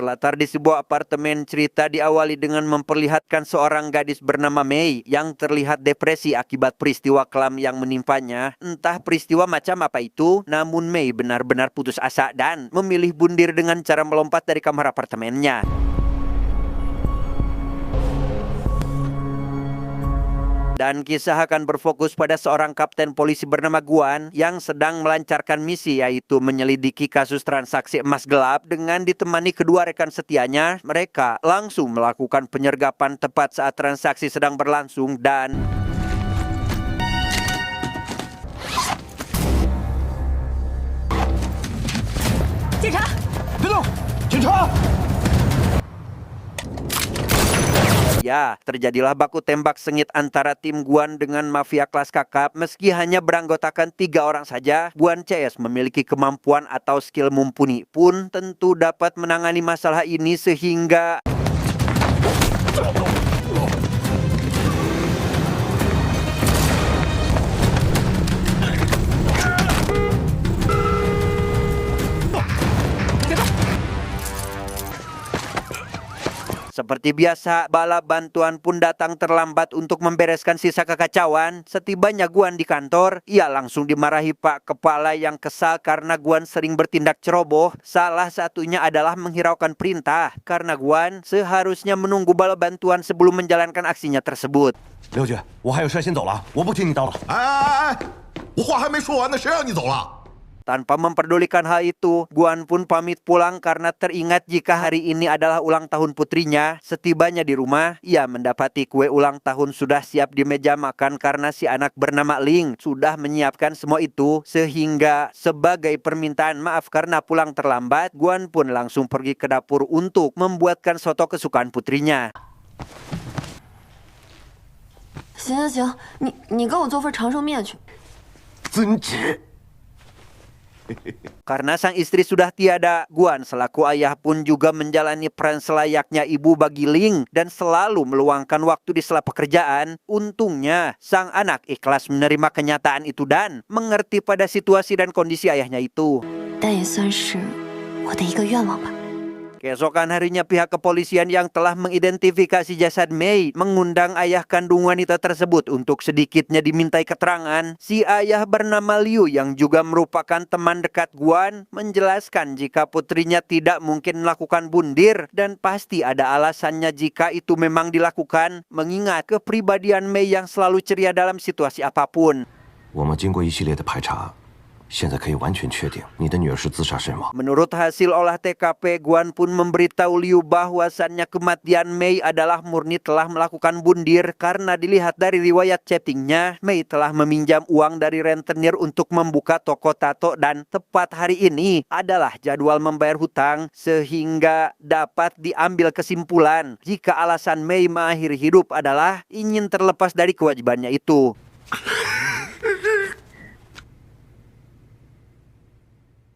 Berlatar di sebuah apartemen, cerita diawali dengan memperlihatkan seorang gadis bernama Mei yang terlihat depresi akibat peristiwa kelam yang menimpanya. Entah peristiwa macam apa itu, namun Mei benar-benar putus asa dan memilih bundir dengan cara melompat dari kamar apartemennya. Dan kisah akan berfokus pada seorang kapten polisi bernama Guan yang sedang melancarkan misi, yaitu menyelidiki kasus transaksi emas gelap dengan ditemani kedua rekan setianya. Mereka langsung melakukan penyergapan tepat saat transaksi sedang berlangsung dan ya, terjadilah baku tembak sengit antara tim Guan dengan mafia kelas kakap. Meski hanya beranggotakan 3 orang saja, Guan CS memiliki kemampuan atau skill mumpuni pun tentu dapat menangani masalah ini sehingga seperti biasa, bala bantuan pun datang terlambat untuk membereskan sisa kekacauan. Setibanya Guan di kantor, ia langsung dimarahi Pak Kepala yang kesal karena Guan sering bertindak ceroboh. Salah satunya adalah menghiraukan perintah, karena Guan seharusnya menunggu bala bantuan sebelum menjalankan aksinya tersebut. 刘姐，我还有事先走了，我不听你叨了。我话还没说完呢，谁让你走了？ Tanpa memperdulikan hal itu, Guan pun pamit pulang karena teringat jika hari ini adalah ulang tahun putrinya. Setibanya di rumah, ia mendapati kue ulang tahun sudah siap di meja makan karena si anak bernama Ling sudah menyiapkan semua itu. Sehingga sebagai permintaan maaf karena pulang terlambat, Guan pun langsung pergi ke dapur untuk membuatkan soto kesukaan putrinya. 行，你给我做份长寿面去。遵旨。 Karena sang istri sudah tiada, Guan selaku ayah pun juga menjalani peran selayaknya ibu bagi Ling dan selalu meluangkan waktu di sela pekerjaan. Untungnya, sang anak ikhlas menerima kenyataan itu dan mengerti pada situasi dan kondisi ayahnya itu. 但也算是我的一个愿望吧。 Keesokan harinya pihak kepolisian yang telah mengidentifikasi jasad Mei mengundang ayah kandung wanita tersebut untuk sedikitnya dimintai keterangan. Si ayah bernama Liu yang juga merupakan teman dekat Guan menjelaskan jika putrinya tidak mungkin melakukan bundir dan pasti ada alasannya jika itu memang dilakukan, mengingat kepribadian Mei yang selalu ceria dalam situasi apapun. 我们经过一系列的排查，现在可以完全确定你的女儿是自杀身亡。 Menurut hasil olah TKP, Guan pun memberitahu Liu bahwasannya kematian Mei adalah murni telah melakukan bundir karena dilihat dari riwayat chattingnya, Mei telah meminjam uang dari rentenir untuk membuka toko tato dan tepat hari ini adalah jadwal membayar hutang sehingga dapat diambil kesimpulan jika alasan Mei mengakhiri hidup adalah ingin terlepas dari kewajibannya itu.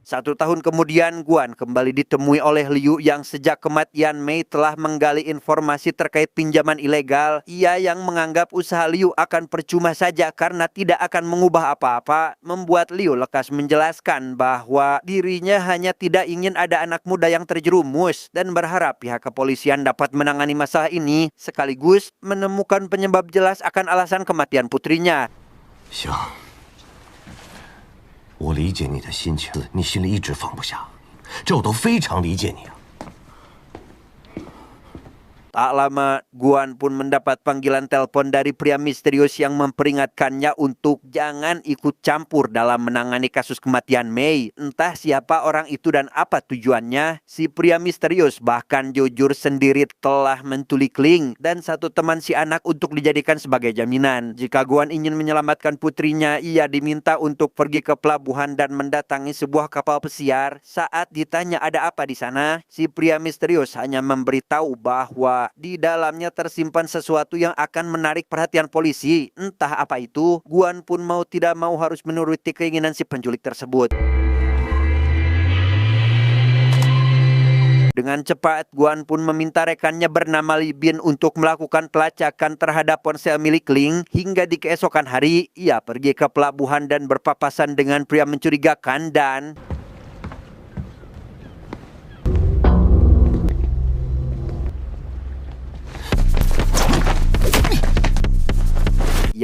Satu tahun kemudian, Guan kembali ditemui oleh Liu yang sejak kematian Mei telah menggali informasi terkait pinjaman ilegal. Ia yang menganggap usaha Liu akan percuma saja karena tidak akan mengubah apa-apa, membuat Liu lekas menjelaskan bahwa dirinya hanya tidak ingin ada anak muda yang terjerumus dan berharap pihak kepolisian dapat menangani masalah ini sekaligus menemukan penyebab jelas akan alasan kematian putrinya. 行，我理解你的心情，你心里一直放不下，这我都非常理解你啊。 Tak lama, Guan pun mendapat panggilan telepon dari pria misterius yang memperingatkannya untuk jangan ikut campur dalam menangani kasus kematian Mei. Entah siapa orang itu dan apa tujuannya, si pria misterius bahkan jujur sendiri telah menculik Ling dan satu teman si anak untuk dijadikan sebagai jaminan. Jika Guan ingin menyelamatkan putrinya, ia diminta untuk pergi ke pelabuhan dan mendatangi sebuah kapal pesiar. Saat ditanya ada apa di sana, si pria misterius hanya memberitahu bahwa di dalamnya tersimpan sesuatu yang akan menarik perhatian polisi. Entah apa itu, Guan pun mau tidak mau harus menuruti keinginan si penculik tersebut. Dengan cepat, Guan pun meminta rekannya bernama Li Bin untuk melakukan pelacakan terhadap ponsel milik Ling. Hingga di keesokan hari, ia pergi ke pelabuhan dan berpapasan dengan pria mencurigakan dan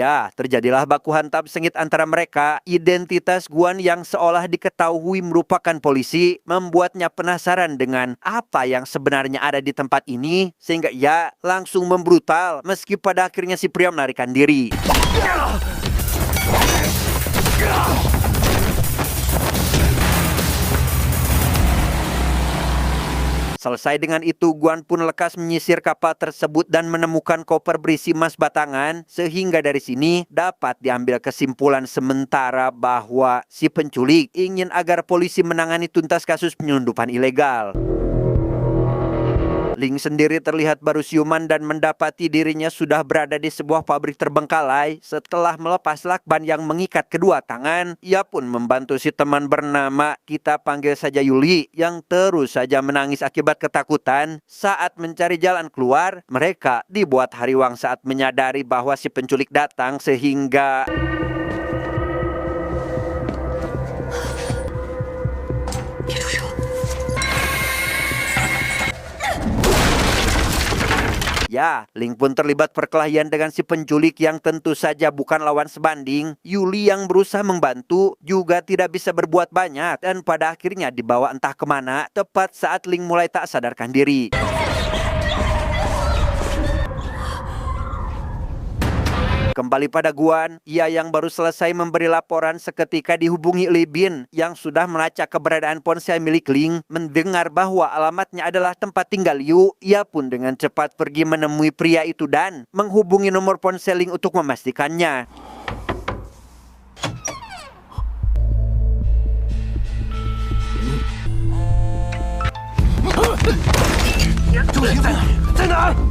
Ya, terjadilah baku hantam sengit antara mereka. Identitas Guan yang seolah diketahui merupakan polisi membuatnya penasaran dengan apa yang sebenarnya ada di tempat ini, sehingga ia langsung membrutal meski pada akhirnya si pria melarikan diri. Selesai dengan itu, Guan pun lekas menyisir kapal tersebut dan menemukan koper berisi emas batangan, sehingga dari sini dapat diambil kesimpulan sementara bahwa si penculik ingin agar polisi menangani tuntas kasus penyelundupan ilegal. Ling sendiri terlihat baru siuman dan mendapati dirinya sudah berada di sebuah pabrik terbengkalai. Setelah melepas lakban yang mengikat kedua tangan, ia pun membantu si teman bernama, kita panggil saja Yuli, yang terus saja menangis akibat ketakutan. Saat mencari jalan keluar, mereka dibuat hariwang saat menyadari bahwa si penculik datang, sehingga ya, Ling pun terlibat perkelahian dengan si penculik yang tentu saja bukan lawan sebanding. Yuli yang berusaha membantu juga tidak bisa berbuat banyak dan pada akhirnya dibawa entah kemana tepat saat Ling mulai tak sadarkan diri. Kembali pada Guan, ia yang baru selesai memberi laporan seketika dihubungi Li Bin yang sudah melacak keberadaan ponsel milik Ling. Mendengar bahwa alamatnya adalah tempat tinggal Yu, ia pun dengan cepat pergi menemui pria itu dan menghubungi nomor ponsel Ling untuk memastikannya.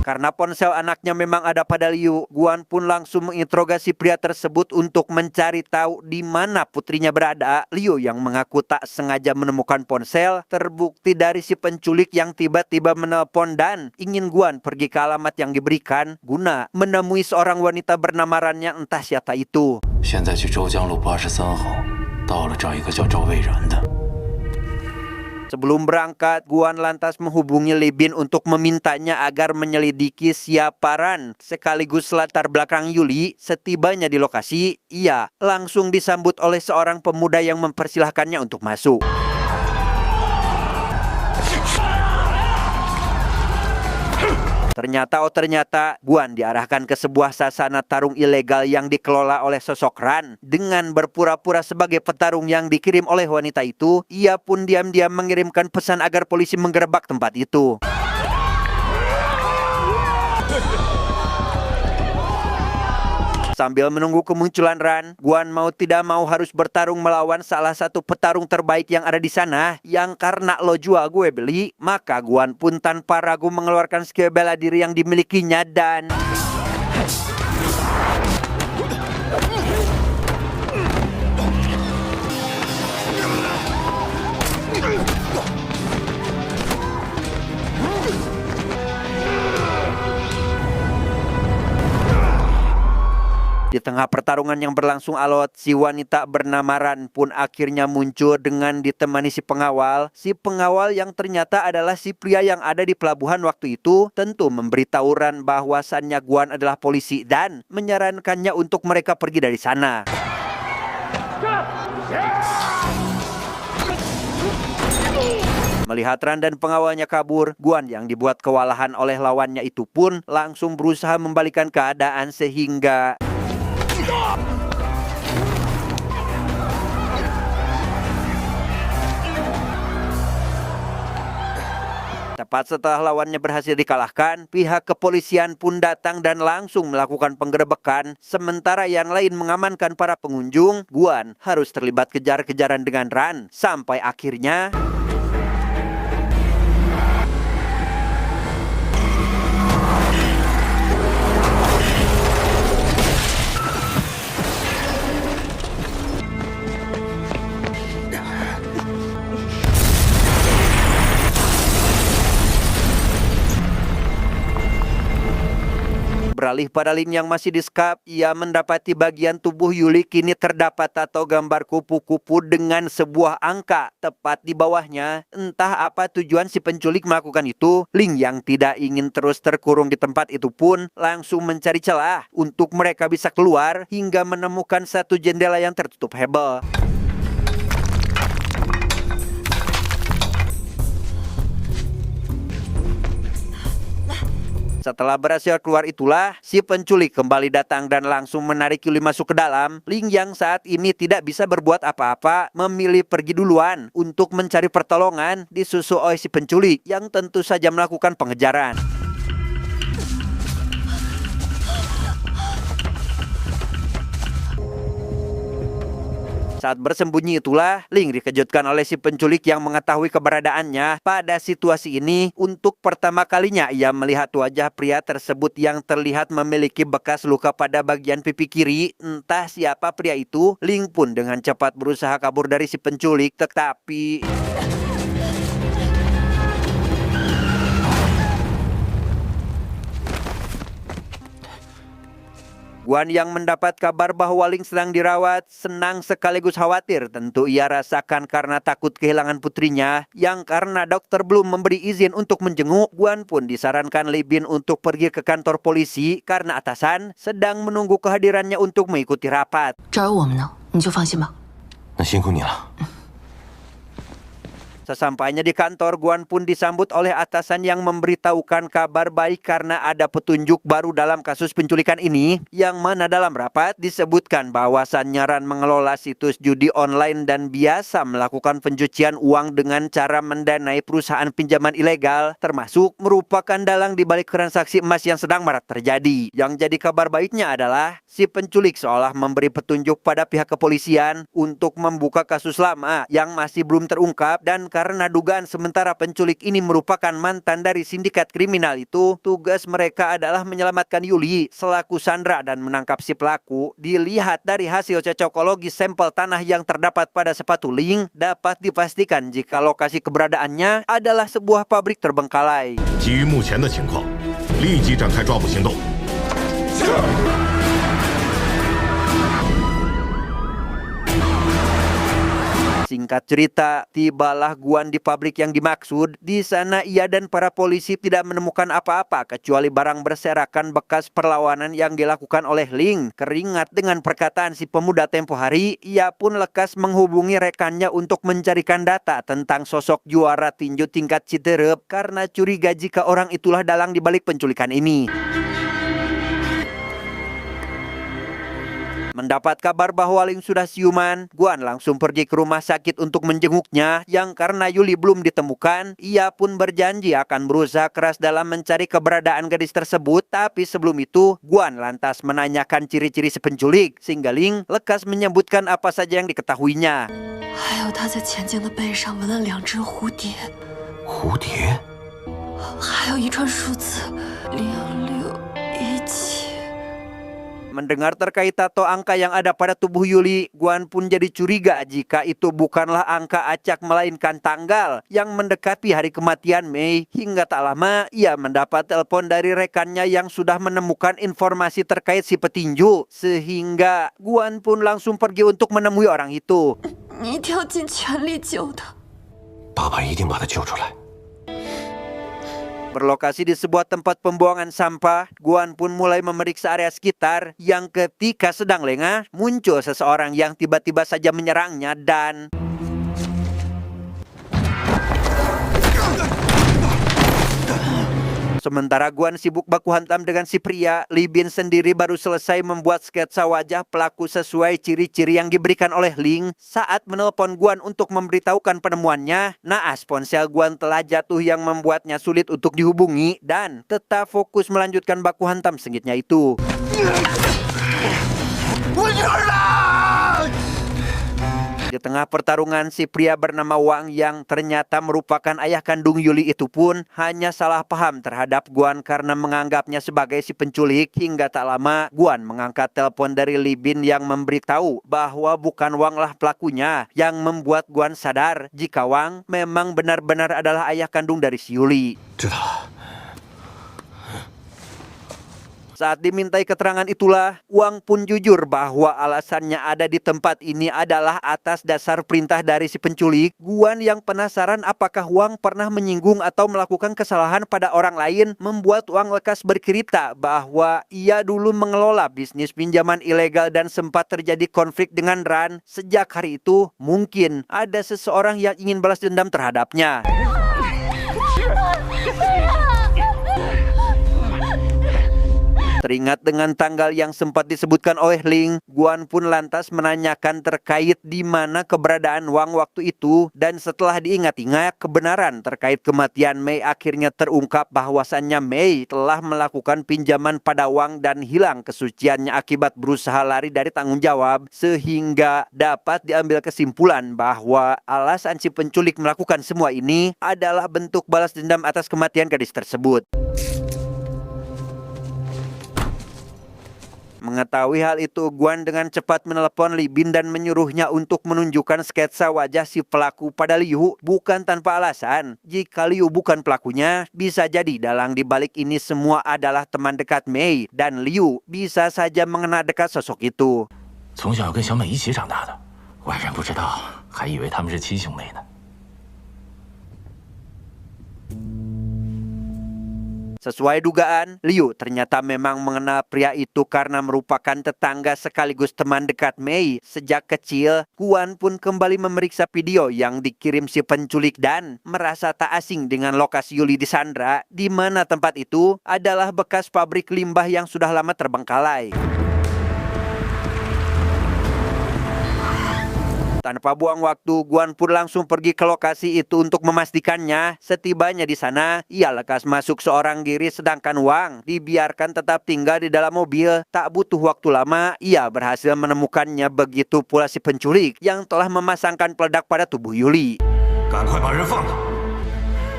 Karena ponsel anaknya memang ada pada Liu, Guan pun langsung menginterogasi pria tersebut untuk mencari tahu di mana putrinya berada. Liu yang mengaku tak sengaja menemukan ponsel terbukti dari si penculik yang tiba-tiba menelpon dan ingin Guan pergi ke alamat yang diberikan guna menemui seorang wanita bernama Ran yang entah siapa itu. 现在去周江路83号，到了找一个叫周蔚然的。 Sebelum berangkat, Guan lantas menghubungi Li Bin untuk memintanya agar menyelidiki siapa Ran sekaligus latar belakang Yuli. Setibanya di lokasi, ia langsung disambut oleh seorang pemuda yang mempersilahkannya untuk masuk. Ternyata Guan diarahkan ke sebuah sasana tarung ilegal yang dikelola oleh sosok Ran. Dengan berpura-pura sebagai petarung yang dikirim oleh wanita itu, ia pun diam-diam mengirimkan pesan agar polisi menggerebek tempat itu. Sambil menunggu kemunculan Ran, Guan mau tidak mau harus bertarung melawan salah satu petarung terbaik yang ada di sana. Yang karena lo jual gue beli, maka Guan pun tanpa ragu mengeluarkan skill bela diri yang dimilikinya dan di tengah pertarungan yang berlangsung alot, si wanita bernama Ran pun akhirnya muncul dengan ditemani si pengawal. Si pengawal yang ternyata adalah si pria yang ada di pelabuhan waktu itu tentu memberitahu Ran bahwasannya Guan adalah polisi dan menyarankannya untuk mereka pergi dari sana. Melihat Ran dan pengawalnya kabur, Guan yang dibuat kewalahan oleh lawannya itu pun langsung berusaha membalikan keadaan sehingga tepat setelah lawannya berhasil dikalahkan, pihak kepolisian pun datang dan langsung melakukan penggerebekan. Sementara yang lain mengamankan para pengunjung, Guan harus terlibat kejar-kejaran dengan Ran sampai akhirnya Beralih pada Ling yang masih disekap, ia mendapati bagian tubuh Yuli kini terdapat tato gambar kupu-kupu dengan sebuah angka tepat di bawahnya. Entah apa tujuan si penculik melakukan itu, Ling yang tidak ingin terus terkurung di tempat itu pun langsung mencari celah untuk mereka bisa keluar hingga menemukan satu jendela yang tertutup hebel. Setelah berhasil keluar itulah, si penculik kembali datang dan langsung menarik Yuli masuk ke dalam. Ling yang saat ini tidak bisa berbuat apa-apa, memilih pergi duluan untuk mencari pertolongan disusul oleh si penculik yang tentu saja melakukan pengejaran. Saat bersembunyi itulah, Ling dikejutkan oleh si penculik yang mengetahui keberadaannya. Pada situasi ini, untuk pertama kalinya ia melihat wajah pria tersebut yang terlihat memiliki bekas luka pada bagian pipi kiri. Entah siapa pria itu, Ling pun dengan cepat berusaha kabur dari si penculik, tetapi Guan yang mendapat kabar bahwa Ling sedang dirawat, senang sekaligus khawatir. Tentu ia rasakan karena takut kehilangan putrinya, yang karena dokter belum memberi izin untuk menjenguk. Guan pun disarankan Li Bin untuk pergi ke kantor polisi karena atasan sedang menunggu kehadirannya untuk mengikuti rapat. 找我们呢，你就放心吧。那辛苦你了。 Sesampainya di kantor, Guan pun disambut oleh atasan yang memberitahukan kabar baik karena ada petunjuk baru dalam kasus penculikan ini, yang mana dalam rapat disebutkan bahwa Sanyaran mengelola situs judi online dan biasa melakukan pencucian uang dengan cara mendanai perusahaan pinjaman ilegal, termasuk merupakan dalang di balik transaksi emas yang sedang marak terjadi. Yang jadi kabar baiknya adalah si penculik seolah memberi petunjuk pada pihak kepolisian untuk membuka kasus lama yang masih belum terungkap, dan karena dugaan sementara penculik ini merupakan mantan dari sindikat kriminal itu, tugas mereka adalah menyelamatkan Yuli selaku sandera dan menangkap si pelaku. Dilihat dari hasil cocokologi sampel tanah yang terdapat pada sepatu Ling, dapat dipastikan jika lokasi keberadaannya adalah sebuah pabrik terbengkalai. 基于目前的情况，立即展开抓捕行动。 Singkat cerita, tibalah Guan di pabrik yang dimaksud. Di sana ia dan para polisi tidak menemukan apa-apa kecuali barang berserakan bekas perlawanan yang dilakukan oleh Ling. Keringat dengan perkataan si pemuda tempo hari, ia pun lekas menghubungi rekannya untuk mencarikan data tentang sosok juara tinju tingkat Citerep karena curiga jika orang itulah dalang di balik penculikan ini. Mendapat kabar bahwa Ling sudah siuman, Guan langsung pergi ke rumah sakit untuk menjenguknya, yang karena Yuli belum ditemukan, ia pun berjanji akan berusaha keras dalam mencari keberadaan gadis tersebut. Tapi sebelum itu, Guan lantas menanyakan ciri-ciri si penculik, sehingga Ling lekas menyebutkan apa saja yang diketahuinya. 还有他在钱镜的背上纹了2只蝴蝶，蝴蝶？还有一串数字0017。 Mendengar terkait tato angka yang ada pada tubuh Yuli, Guan pun jadi curiga jika itu bukanlah angka acak melainkan tanggal yang mendekati hari kematian Mei. Hingga tak lama, ia mendapat telepon dari rekannya yang sudah menemukan informasi terkait si petinju. Sehingga Guan pun langsung pergi untuk menemui orang itu. 你一定要尽全力救他。爸爸一定把他救出来。 Berlokasi di sebuah tempat pembuangan sampah, Guan pun mulai memeriksa area sekitar, yang ketika sedang lengah, muncul seseorang yang tiba-tiba saja menyerangnya dan... Sementara Guan sibuk baku hantam dengan si pria, Li Bin sendiri baru selesai membuat sketsa wajah pelaku sesuai ciri-ciri yang diberikan oleh Ling. Saat menelpon Guan untuk memberitahukan penemuannya, naas ponsel Guan telah jatuh yang membuatnya sulit untuk dihubungi dan tetap fokus melanjutkan baku hantam sengitnya itu. Di tengah pertarungan, si pria bernama Wang yang ternyata merupakan ayah kandung Yuli itu pun hanya salah paham terhadap Guan karena menganggapnya sebagai si penculik. Hingga tak lama, Guan mengangkat telepon dari Li Bin yang memberitahu bahwa bukan Wang lah pelakunya, yang membuat Guan sadar jika Wang memang benar-benar adalah ayah kandung dari si Yuli. 知道了。Saat dimintai keterangan itulah, Wang pun jujur bahwa alasannya ada di tempat ini adalah atas dasar perintah dari si penculik. Guan yang penasaran apakah Wang pernah menyinggung atau melakukan kesalahan pada orang lain membuat Wang lekas bercerita bahwa ia dulu mengelola bisnis pinjaman ilegal dan sempat terjadi konflik dengan Ran. Sejak hari itu, mungkin ada seseorang yang ingin balas dendam terhadapnya. Teringat dengan tanggal yang sempat disebutkan oleh Ling, Guan pun lantas menanyakan terkait di mana keberadaan Wang waktu itu, dan setelah diingat-ingat, kebenaran terkait kematian Mei akhirnya terungkap bahwasannya Mei telah melakukan pinjaman pada Wang dan hilang kesuciannya akibat berusaha lari dari tanggung jawab, sehingga dapat diambil kesimpulan bahwa alasan si penculik melakukan semua ini adalah bentuk balas dendam atas kematian gadis tersebut. Mengetahui hal itu, Guan dengan cepat menelepon Li Bin dan menyuruhnya untuk menunjukkan sketsa wajah si pelaku pada Liu, bukan tanpa alasan. Jika Liu bukan pelakunya, bisa jadi dalang di balik ini semua adalah teman dekat Mei, dan Liu bisa saja mengenal dekat sosok itu. 从小跟小美一起长大的，外人不知道，还以为他们是亲兄妹呢。 Sesuai dugaan, Liu ternyata memang mengenal pria itu karena merupakan tetangga sekaligus teman dekat Mei. Sejak kecil, Guan pun kembali memeriksa video yang dikirim si penculik dan merasa tak asing dengan lokasi Yuli disandra, di mana tempat itu adalah bekas pabrik limbah yang sudah lama terbengkalai. Tanpa buang waktu, Guan pun langsung pergi ke lokasi itu untuk memastikannya. Setibanya di sana, ia lekas masuk seorang diri sedangkan Wang dibiarkan tetap tinggal di dalam mobil. Tak butuh waktu lama, ia berhasil menemukannya, begitu pula si penculik yang telah memasangkan peledak pada tubuh Yuli. 赶快把人放了，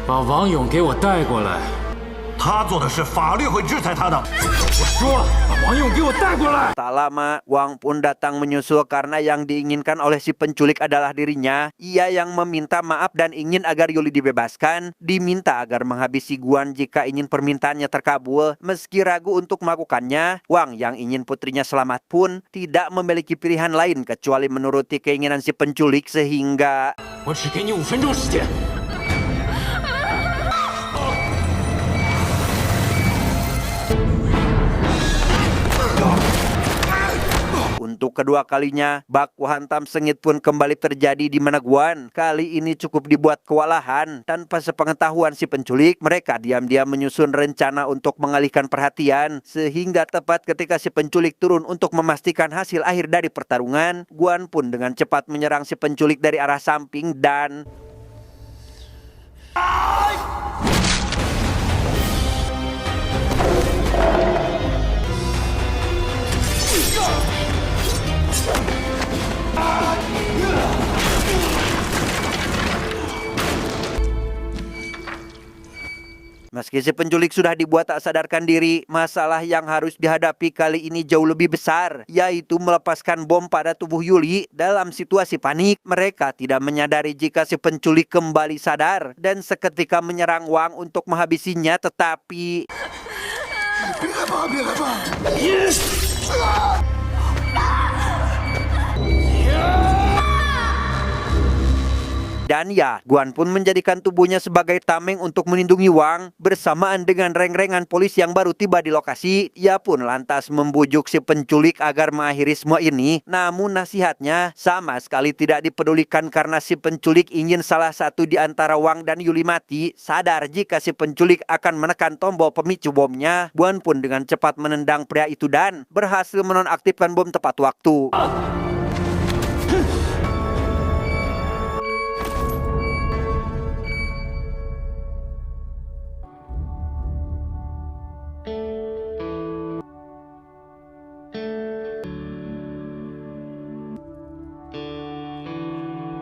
把王勇给我带过来。 他做的事，法律会制裁他的。我说了，把王勇给我带过来。 Tak lama, Wang pun datang menyusul karena yang diinginkan oleh si penculik adalah dirinya. Ia yang meminta maaf dan ingin agar Yuli dibebaskan. Diminta agar menghabisi Guan jika ingin permintaannya terkabul. Meski ragu untuk melakukannya, Wang yang ingin putrinya selamat pun tidak memiliki pilihan lain kecuali menuruti keinginan si penculik sehingga... 我只给你5分钟时间。 Untuk kedua kalinya, baku hantam sengit pun kembali terjadi di mana Guan kali ini cukup dibuat kewalahan. Tanpa sepengetahuan si penculik, mereka diam-diam menyusun rencana untuk mengalihkan perhatian. Sehingga tepat ketika si penculik turun untuk memastikan hasil akhir dari pertarungan, Guan pun dengan cepat menyerang si penculik dari arah samping dan... Meski si penculik sudah dibuat tak sadarkan diri, masalah yang harus dihadapi kali ini jauh lebih besar, yaitu melepaskan bom pada tubuh Yuli. Dalam situasi panik, mereka tidak menyadari jika si penculik kembali sadar dan seketika menyerang Wang untuk menghabisinya, tetapi... Dan ya, Guan pun menjadikan tubuhnya sebagai tameng untuk melindungi Wang. Bersamaan dengan reng-rengan polisi yang baru tiba di lokasi, ia pun lantas membujuk si penculik agar mengakhiri semua ini. Namun nasihatnya sama sekali tidak dipedulikan karena si penculik ingin salah satu di antara Wang dan Yuli mati. Sadar jika si penculik akan menekan tombol pemicu bomnya, Guan pun dengan cepat menendang pria itu dan berhasil menonaktifkan bom tepat waktu.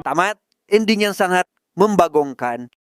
Tamat, ending yang sangat membagongkan.